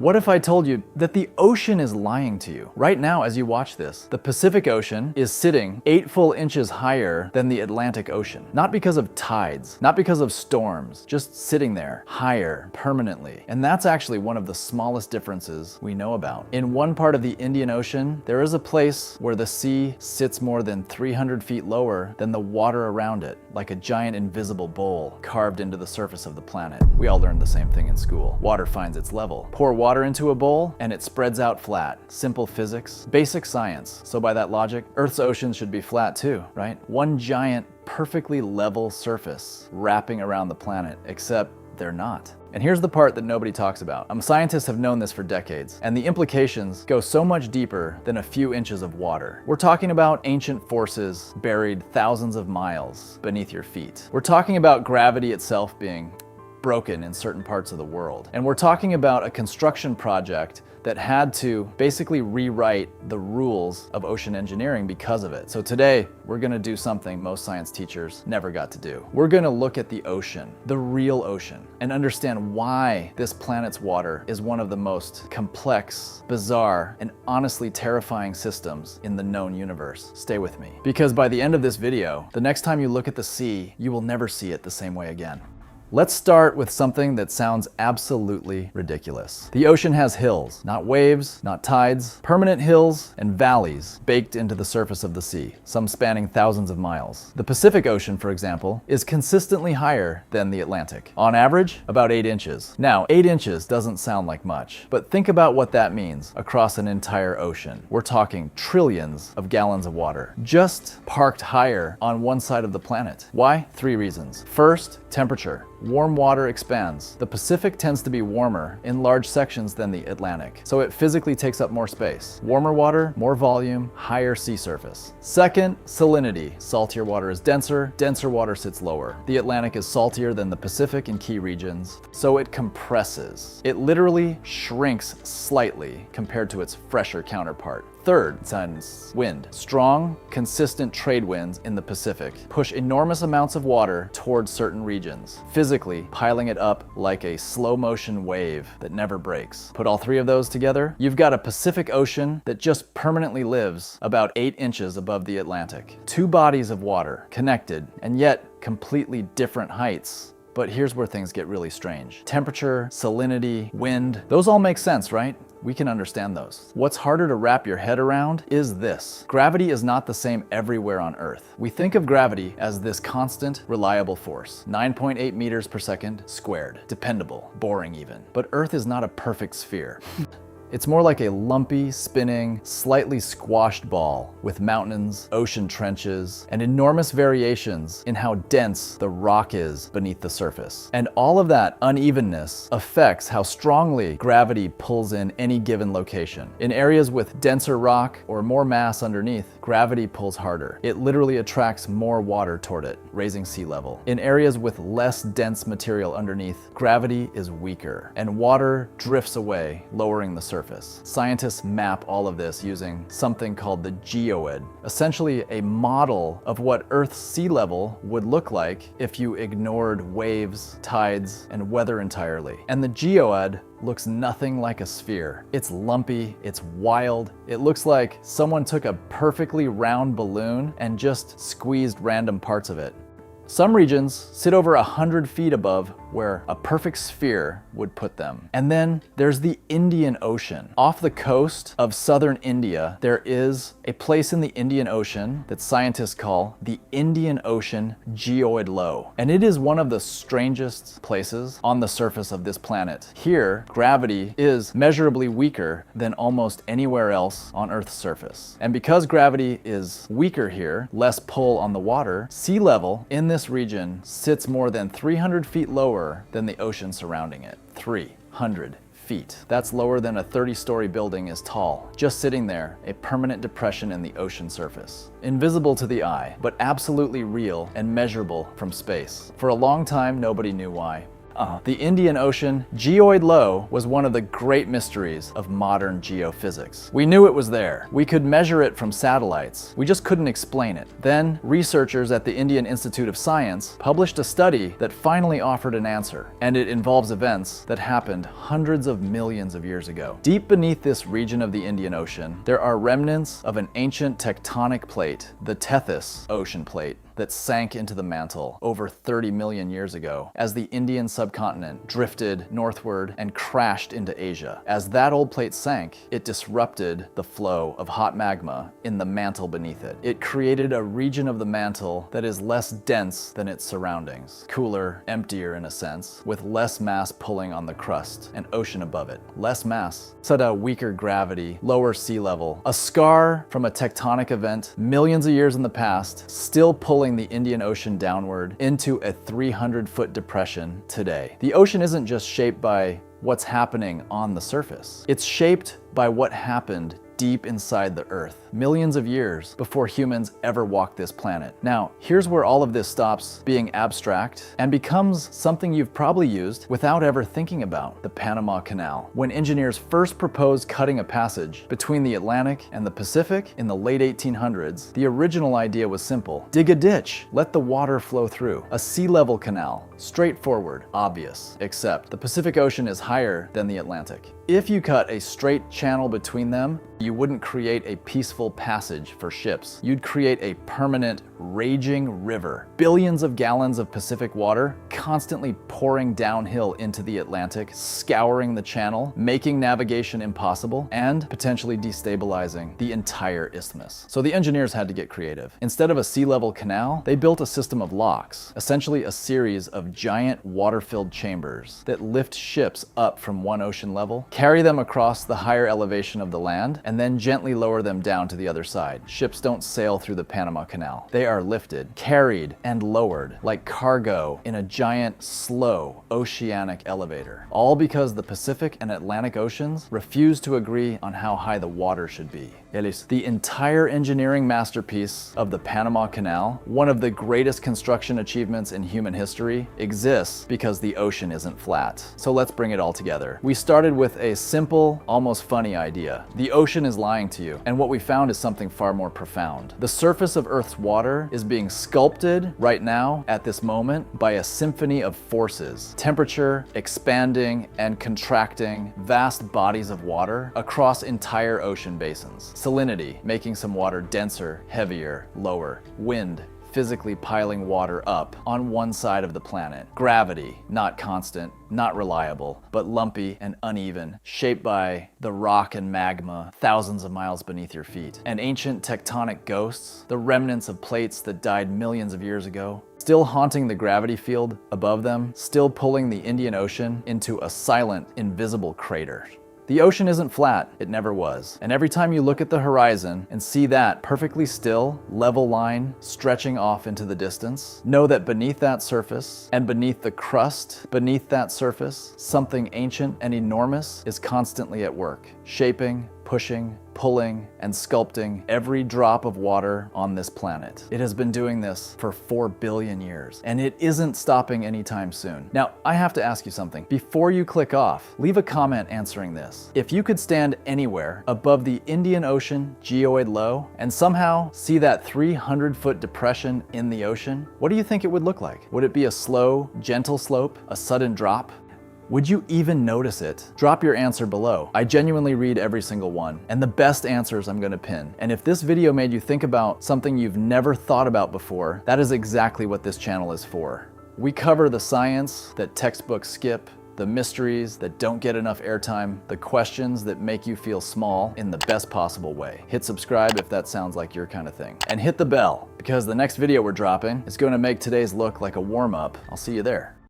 What if I told you that the ocean is lying to you? Right now, as you watch this, the Pacific Ocean is sitting 8 full inches higher than the Atlantic Ocean. Not because of tides, not because of storms, just sitting there, higher, permanently. And that's actually one of the smallest differences we know about. In one part of the Indian Ocean, there is a place where the sea sits more than 300 feet lower than the water around it, like a giant invisible bowl carved into the surface of the planet. We all learned the same thing in school. Water finds its level. Pour water into a bowl and it spreads out flat. Simple physics, basic science. So by that logic, Earth's oceans should be flat too, right? One giant, perfectly level surface wrapping around the planet, except they're not. And here's the part that nobody talks about. Scientists have known this for decades, and the implications go so much deeper than a few inches of water. We're talking about ancient forces buried thousands of miles beneath your feet. We're talking about gravity itself being broken in certain parts of the world. And we're talking about a construction project that had to basically rewrite the rules of ocean engineering because of it. So today, we're gonna do something most science teachers never got to do. We're gonna look at the ocean, the real ocean, and understand why this planet's water is one of the most complex, bizarre, and honestly terrifying systems in the known universe. Stay with me. Because by the end of this video, the next time you look at the sea, you will never see it the same way again. Let's start with something that sounds absolutely ridiculous. The ocean has hills, not waves, not tides, permanent hills and valleys baked into the surface of the sea, some spanning thousands of miles. The Pacific Ocean, for example, is consistently higher than the Atlantic. On average, about 8 inches. Now, 8 inches doesn't sound like much, but think about what that means across an entire ocean. We're talking trillions of gallons of water, just parked higher on one side of the planet. Why? 3 reasons. First, temperature. Warm water expands. The Pacific tends to be warmer in large sections than the Atlantic, so it physically takes up more space. Warmer water, more volume, higher sea surface. Second, salinity. Saltier water is denser, denser water sits lower. The Atlantic is saltier than the Pacific in key regions, so it compresses. It literally shrinks slightly compared to its fresher counterpart. Third, wind. Strong, consistent trade winds in the Pacific push enormous amounts of water towards certain regions, physically piling it up like a slow motion wave that never breaks. Put all 3 of those together, you've got a Pacific Ocean that just permanently lives about 8 inches above the Atlantic. 2 bodies of water, connected, and yet completely different heights. But here's where things get really strange. Temperature, salinity, wind, those all make sense, right? We can understand those. What's harder to wrap your head around is this. Gravity is not the same everywhere on Earth. We think of gravity as this constant, reliable force, 9.8 meters per second squared, dependable, boring even. But Earth is not a perfect sphere. It's more like a lumpy, spinning, slightly squashed ball with mountains, ocean trenches, and enormous variations in how dense the rock is beneath the surface. And all of that unevenness affects how strongly gravity pulls in any given location. In areas with denser rock or more mass underneath, gravity pulls harder. It literally attracts more water toward it, raising sea level. In areas with less dense material underneath, gravity is weaker, and water drifts away, lowering the surface. Scientists map all of this using something called the geoid, essentially a model of what Earth's sea level would look like if you ignored waves, tides, and weather entirely. And the geoid looks nothing like a sphere. It's lumpy, it's wild. It looks like someone took a perfectly round balloon and just squeezed random parts of it. Some regions sit over 100 feet above where a perfect sphere would put them. And then there's the Indian Ocean. Off the coast of southern India, there is a place in the Indian Ocean that scientists call the Indian Ocean Geoid Low. And it is one of the strangest places on the surface of this planet. Here, gravity is measurably weaker than almost anywhere else on Earth's surface. And because gravity is weaker here, less pull on the water, sea level in this region sits more than 300 feet lower than the ocean surrounding it. 300 feet. That's lower than a 30-story building is tall. Just sitting there, a permanent depression in the ocean surface. Invisible to the eye, but absolutely real and measurable from space. For a long time, nobody knew why. The Indian Ocean Geoid Low was one of the great mysteries of modern geophysics. We knew it was there. We could measure it from satellites. We just couldn't explain it. Then, researchers at the Indian Institute of Science published a study that finally offered an answer, and it involves events that happened hundreds of millions of years ago. Deep beneath this region of the Indian Ocean, there are remnants of an ancient tectonic plate, the Tethys Ocean Plate, that sank into the mantle over 30 million years ago as the Indian subcontinent drifted northward and crashed into Asia. As that old plate sank, it disrupted the flow of hot magma in the mantle beneath it. It created a region of the mantle that is less dense than its surroundings, cooler, emptier in a sense, with less mass pulling on the crust and ocean above it. Less mass, such a weaker gravity, lower sea level, a scar from a tectonic event millions of years in the past, still pulling the Indian Ocean downward into a 300-foot depression today. The ocean isn't just shaped by what's happening on the surface. It's shaped by what happened deep inside the Earth, millions of years before humans ever walked this planet. Now, here's where all of this stops being abstract and becomes something you've probably used without ever thinking about: the Panama Canal. When engineers first proposed cutting a passage between the Atlantic and the Pacific in the late 1800s, the original idea was simple. Dig a ditch, let the water flow through. A sea level canal, straightforward, obvious, except the Pacific Ocean is higher than the Atlantic. If you cut a straight channel between them, you wouldn't create a peaceful passage for ships. You'd create a permanent, raging river. Billions of gallons of Pacific water constantly pouring downhill into the Atlantic, scouring the channel, making navigation impossible, and potentially destabilizing the entire isthmus. So the engineers had to get creative. Instead of a sea level canal, they built a system of locks, essentially a series of giant water-filled chambers that lift ships up from one ocean level, carry them across the higher elevation of the land, and then gently lower them down to the other side. Ships don't sail through the Panama Canal. They are lifted, carried, and lowered like cargo in a giant, slow, oceanic elevator. All because the Pacific and Atlantic Oceans refused to agree on how high the water should be. The entire engineering masterpiece of the Panama Canal, one of the greatest construction achievements in human history, exists because the ocean isn't flat. So let's bring it all together. We started with a simple, almost funny idea. The ocean is lying to you, and what we found is something far more profound. The surface of Earth's water is being sculpted right now, at this moment, by a symphony of forces. Temperature, expanding and contracting vast bodies of water across entire ocean basins. Salinity, making some water denser, heavier, lower. Wind, physically piling water up on one side of the planet. Gravity, not constant, not reliable, but lumpy and uneven, shaped by the rock and magma thousands of miles beneath your feet. And ancient tectonic ghosts, the remnants of plates that died millions of years ago, still haunting the gravity field above them, still pulling the Indian Ocean into a silent, invisible crater. The ocean isn't flat, it never was. And every time you look at the horizon and see that perfectly still, level line stretching off into the distance, know that beneath that surface and beneath the crust, beneath that surface, something ancient and enormous is constantly at work, shaping, pushing, pulling, and sculpting every drop of water on this planet. It has been doing this for 4 billion years, and it isn't stopping anytime soon. Now, I have to ask you something. Before you click off, leave a comment answering this. If you could stand anywhere above the Indian Ocean Geoid Low and somehow see that 300-foot depression in the ocean, what do you think it would look like? Would it be a slow, gentle slope, a sudden drop? Would you even notice it? Drop your answer below. I genuinely read every single one, and the best answers I'm gonna pin. And if this video made you think about something you've never thought about before, that is exactly what this channel is for. We cover the science that textbooks skip, the mysteries that don't get enough airtime, the questions that make you feel small in the best possible way. Hit subscribe if that sounds like your kind of thing. And hit the bell, because the next video we're dropping is gonna make today's look like a warm-up. I'll see you there.